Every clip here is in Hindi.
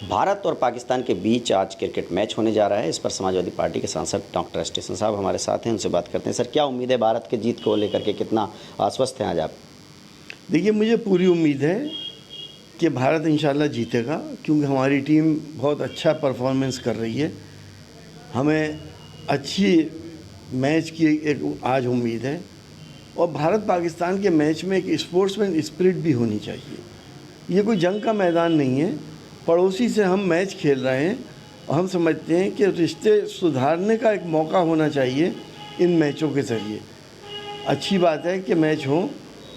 भारत और पाकिस्तान के बीच आज क्रिकेट मैच होने जा रहा है। इस पर समाजवादी पार्टी के सांसद डॉक्टर स्टेशन साहब हमारे साथ हैं, उनसे बात करते हैं। सर, क्या उम्मीद है भारत के जीत को लेकर के, कितना आश्वस्त हैं आज आप? देखिए, मुझे पूरी उम्मीद है कि भारत इंशाल्लाह जीतेगा, क्योंकि हमारी टीम बहुत अच्छा परफॉर्मेंस कर रही है। हमें अच्छी मैच की एक आज उम्मीद है, और भारत पाकिस्तान के मैच में एक स्पोर्ट्समैन स्पिरिट भी होनी चाहिए। ये कोई जंग का मैदान नहीं है, पड़ोसी से हम मैच खेल रहे हैं और हम समझते हैं कि रिश्ते सुधारने का एक मौका होना चाहिए इन मैचों के ज़रिए। अच्छी बात है कि मैच हो,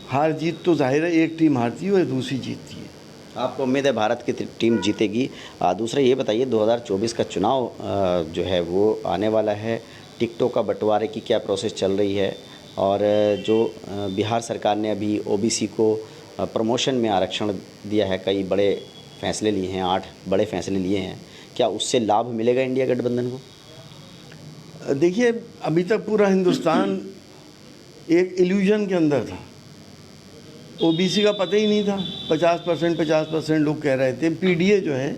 हार जीत तो जाहिर है, एक टीम हारती है और दूसरी जीतती है। आपको उम्मीद है भारत की टीम जीतेगी। दूसरा ये बताइए, 2024 का चुनाव जो है वो आने वाला है, टिकटों का बंटवारे की क्या प्रोसेस चल रही है, और जो बिहार सरकार ने अभी ओबीसी को प्रमोशन में आरक्षण दिया है, कई बड़े फैसले लिए हैं, 8 बड़े फैसले लिए हैं, क्या उससे लाभ मिलेगा इंडिया गठबंधन को? देखिए, अभी तक पूरा हिंदुस्तान एक इल्यूजन के अंदर था। ओबीसी का पता ही नहीं था। 50% लोग कह रहे थे। पीडीए जो है,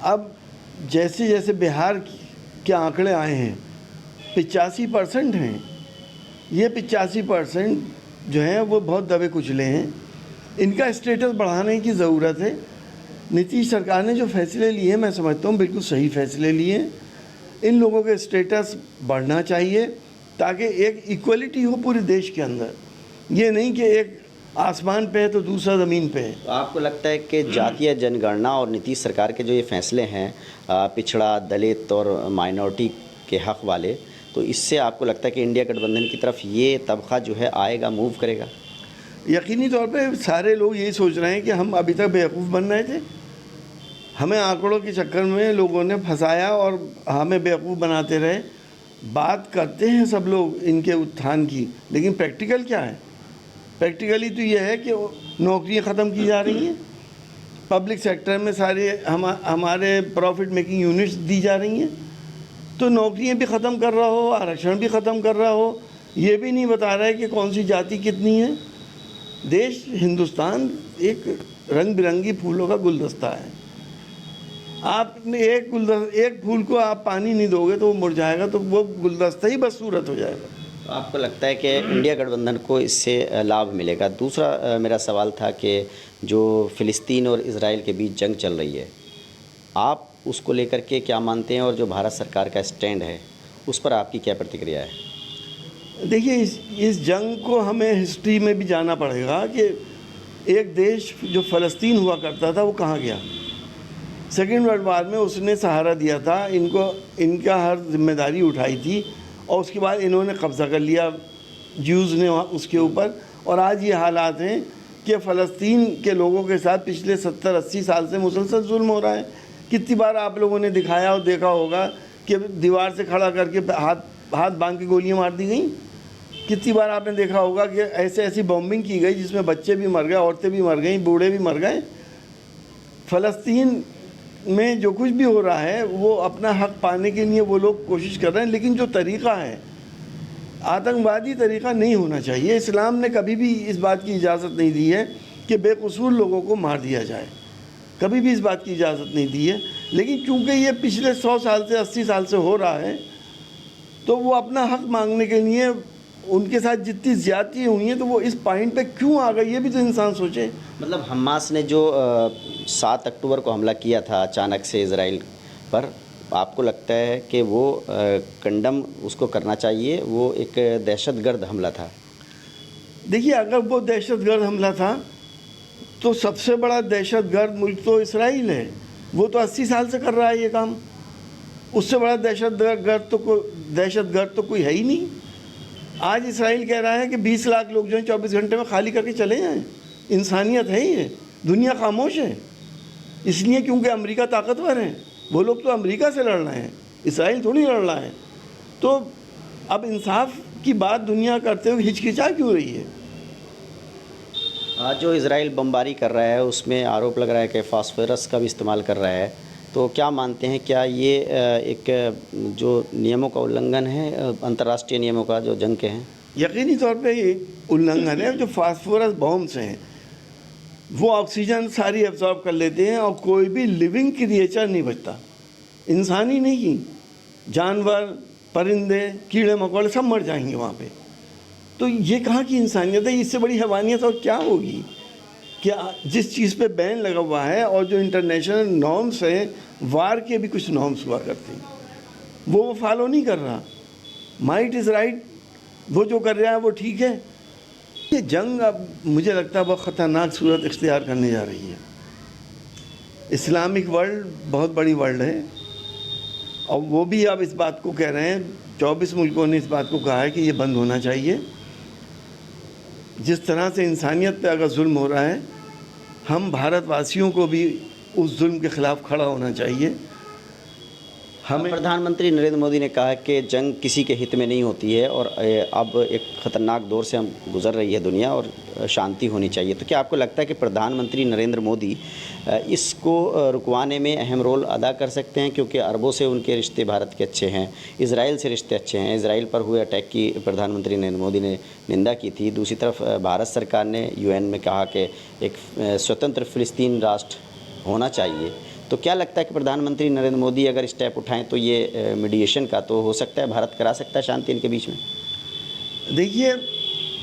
अब जैसे जैसे बिहार के आंकड़े आए हैं 85% हैं। ये 85% जो हैं वो बहुत दबे कुचले हैं। इनका स्टेटस बढ़ाने की ज़रूरत है। नीतीश सरकार ने जो फैसले लिए, मैं समझता हूँ बिल्कुल सही फैसले लिए हैं। इन लोगों के स्टेटस बढ़ना चाहिए ताकि एक इक्वलिटी हो पूरे देश के अंदर। ये नहीं कि एक आसमान पे है तो दूसरा ज़मीन पे है। तो आपको लगता है कि जातीय जनगणना और नीतीश सरकार के जो ये फैसले हैं पिछड़ा, दलित और माइनॉरिटी के हक वाले, तो इससे आपको लगता है कि इंडिया गठबंधन की तरफ ये तबका जो है आएगा, मूव करेगा? यकीनी तौर पे सारे लोग यही सोच रहे हैं कि हम अभी तक बेवकूफ़ बन रहे थे। हमें आंकड़ों के चक्कर में लोगों ने फंसाया और हमें बेवकूफ़ बनाते रहे। बात करते हैं सब लोग इनके उत्थान की, लेकिन प्रैक्टिकल क्या है? प्रैक्टिकली तो ये है कि नौकरियां ख़त्म की जा रही हैं, पब्लिक सेक्टर में सारे हमारे प्रॉफिट मेकिंग यूनिट्स दी जा रही हैं। तो नौकरियां भी ख़त्म कर रहा हो, आरक्षण भी ख़त्म कर रहा हो, ये भी नहीं बता रहा है कि कौन सी जाति कितनी है। देश हिंदुस्तान एक रंग बिरंगी फूलों का गुलदस्ता है। आपने एक फूल को आप पानी नहीं दोगे तो वो मुरझाएगा, तो वो गुलदस्ता ही बदसूरत हो जाएगा। तो आपको लगता है कि इंडिया गठबंधन को इससे लाभ मिलेगा? दूसरा मेरा सवाल था कि जो फ़िलिस्तीन और इजराइल के बीच जंग चल रही है, आप उसको लेकर के क्या मानते हैं, और जो भारत सरकार का स्टैंड है उस पर आपकी क्या प्रतिक्रिया है? देखिए, इस जंग को हमें हिस्ट्री में भी जाना पड़ेगा कि एक देश जो फ़लस्तीन हुआ करता था वो कहाँ गया। सेकेंड वर्ल्ड वार में उसने सहारा दिया था, इनका हर जिम्मेदारी उठाई थी, और उसके बाद इन्होंने कब्ज़ा कर लिया ज्यूज़ ने उसके ऊपर। और आज ये हालात हैं कि फ़लस्तीन के लोगों के साथ पिछले 70-80 साल से मुसलसल जुल्म हो रहा है। कितनी बार आप लोगों ने दिखाया और देखा होगा कि दीवार से खड़ा करके हाथ बांध के गोलियां मार दी गई। कितनी बार आपने देखा होगा कि ऐसी बॉम्बिंग की गई जिसमें बच्चे भी मर गए, औरतें भी मर गईं, बूढ़े भी मर गए। फ़लस्तीन में जो कुछ भी हो रहा है वो अपना हक पाने के लिए वो लोग कोशिश कर रहे हैं, लेकिन जो तरीक़ा है आतंकवादी तरीक़ा नहीं होना चाहिए। इस्लाम ने कभी भी इस बात की इजाज़त नहीं दी है कि बेकसूर लोगों को मार दिया जाए, कभी भी इस बात की इजाज़त नहीं दी है। लेकिन चूँकि ये पिछले 100 साल से 80 साल से हो रहा है, तो वो अपना हक मांगने के लिए उनके साथ जितनी ज़्यादती हुई हैं, तो वो इस पॉइंट पे क्यों आ गई, ये भी तो इंसान सोचे। मतलब हमास ने जो 7 अक्टूबर को हमला किया था अचानक से इजराइल पर, आपको लगता है कि वो कंडम उसको करना चाहिए? वो एक दहशतगर्द हमला था। देखिए, अगर वो दहशतगर्द हमला था तो सबसे बड़ा दहशतगर्द मुल्क तो इसराइल है। वो तो 80 साल से कर रहा है ये काम। उससे बड़ा दहशतगर्द तो कोई है ही नहीं। आज इसराइल कह रहा है कि 20 लाख लोग जो हैं 24 घंटे में खाली करके चले जाएं। इंसानियत है ये? दुनिया खामोश है इसलिए क्योंकि अमेरिका ताकतवर है। वो लोग तो अमेरिका से लड़ रहे हैं, इसराइल थोड़ी लड़ रहा है। तो अब इंसाफ की बात दुनिया करते हुए हिचकिचा क्यों रही है? जो इजराइल बमबारी कर रहा है उसमें आरोप लग रहा है कि फास्फोरस का भी इस्तेमाल कर रहा है, तो क्या मानते हैं, क्या ये एक जो नियमों का उल्लंघन है, अंतर्राष्ट्रीय नियमों का जो जंग के हैं? यकीनी तौर पे ये उल्लंघन है। जो फास्फोरस बॉम्ब्स हैं वो ऑक्सीजन सारी एब्जॉर्ब कर लेते हैं और कोई भी लिविंग क्रिएचर नहीं बचता, इंसान ही नहीं, जानवर, परिंदे, कीड़े मकोड़े सब मर जाएंगे वहाँ पे। तो ये कहाँ की इंसानियत है? इससे बड़ी हैवानियत और क्या होगी? क्या जिस चीज़ पे बैन लगा हुआ है और जो इंटरनेशनल नॉर्म्स है, वार के भी कुछ नॉर्म्स हुआ करते हैं, वो फॉलो नहीं कर रहा। माइट इज़ राइट, वो जो कर रहा है वो ठीक है। ये जंग अब मुझे लगता है बहुत ख़तरनाक सूरत इख्तियार करने जा रही है। इस्लामिक वर्ल्ड बहुत बड़ी वर्ल्ड है और वो भी अब इस बात को कह रहे हैं, 24 मुल्कों ने इस बात को कहा है कि ये बंद होना चाहिए। जिस तरह से इंसानियत पे अगर जुल्म हो रहा है, हम भारतवासियों को भी उस जुल्म के ख़िलाफ़ खड़ा होना चाहिए। हमें प्रधानमंत्री नरेंद्र मोदी ने कहा कि जंग किसी के हित में नहीं होती है और अब एक ख़तरनाक दौर से हम गुजर रही है दुनिया और शांति होनी चाहिए। तो क्या आपको लगता है कि प्रधानमंत्री नरेंद्र मोदी इसको रुकवाने में अहम रोल अदा कर सकते हैं? क्योंकि अरबों से उनके रिश्ते भारत के अच्छे हैं, इजराइल से रिश्ते अच्छे हैं। इजराइल पर हुए अटैक की प्रधानमंत्री नरेंद्र मोदी ने निंदा की थी। दूसरी तरफ भारत सरकार ने UN में कहा कि एक स्वतंत्र फ़िलिस्तीन राष्ट्र होना चाहिए। तो क्या लगता है कि प्रधानमंत्री नरेंद्र मोदी अगर स्टेप उठाएं तो ये मीडिएशन का तो हो सकता है, भारत करा सकता है शांति इनके बीच में? देखिए,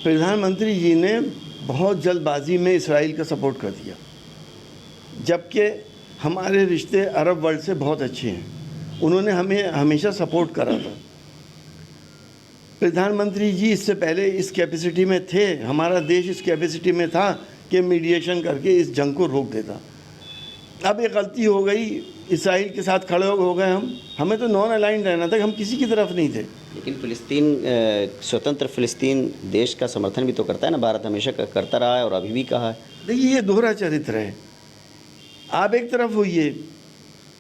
प्रधानमंत्री जी ने बहुत जल्दबाजी में इसराइल का सपोर्ट कर दिया, जबकि हमारे रिश्ते अरब वर्ल्ड से बहुत अच्छे हैं। उन्होंने हमें हमेशा सपोर्ट करा था। प्रधानमंत्री जी इससे पहले इस कैपेसिटी में थे, हमारा देश इस कैपेसिटी में था कि मीडिएशन करके इस जंग को रोक देता। अब ये गलती हो गई, इसराइल के साथ खड़े हो गए हमें तो नॉन अलाइंड रहना था, हम किसी की तरफ नहीं थे। लेकिन फ़िलिस्तीन, स्वतंत्र फ़िलिस्तीन देश का समर्थन भी तो करता है ना, भारत हमेशा करता रहा है और अभी भी कहा है। देखिए, ये दोहरा चरित्र है। आप एक तरफ होइए,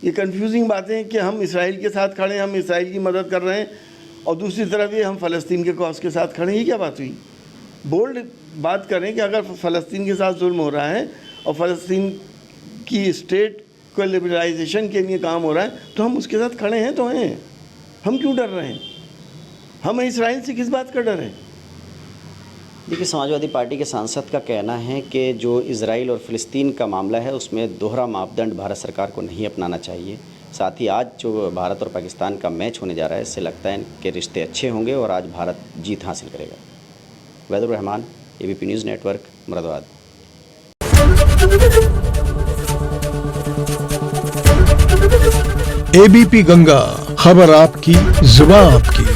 ये कंफ्यूजिंग बातें कि हम इसराइल के साथ खड़े हैं, हम इसराइल की मदद कर रहे हैं, और दूसरी तरफ ये हम फ़लस्तीन के कॉज के साथ खड़े हैं। ये क्या बात हुई? बोल्ड बात करें कि अगर फ़लस्तीन के साथ जुल्म हो रहा है और फ़लस्तीन की स्टेट को लिबरलाइजेशन के लिए काम हो रहा है तो हम उसके साथ खड़े हैं तो हैं। हम क्यों डर रहे हैं? हमें इसराइल से किस बात का डर है? देखिए, समाजवादी पार्टी के सांसद का कहना है कि जो इजराइल और फ़िलिस्तीन का मामला है उसमें दोहरा मापदंड भारत सरकार को नहीं अपनाना चाहिए। साथ ही आज जो भारत और पाकिस्तान का मैच होने जा रहा है, इससे लगता है कि रिश्ते अच्छे होंगे और आज भारत जीत हासिल करेगा। Vaidur Rahman, ABP news network, Moradabad. ABP Ganga, खबर आपकी, जुबान आपकी।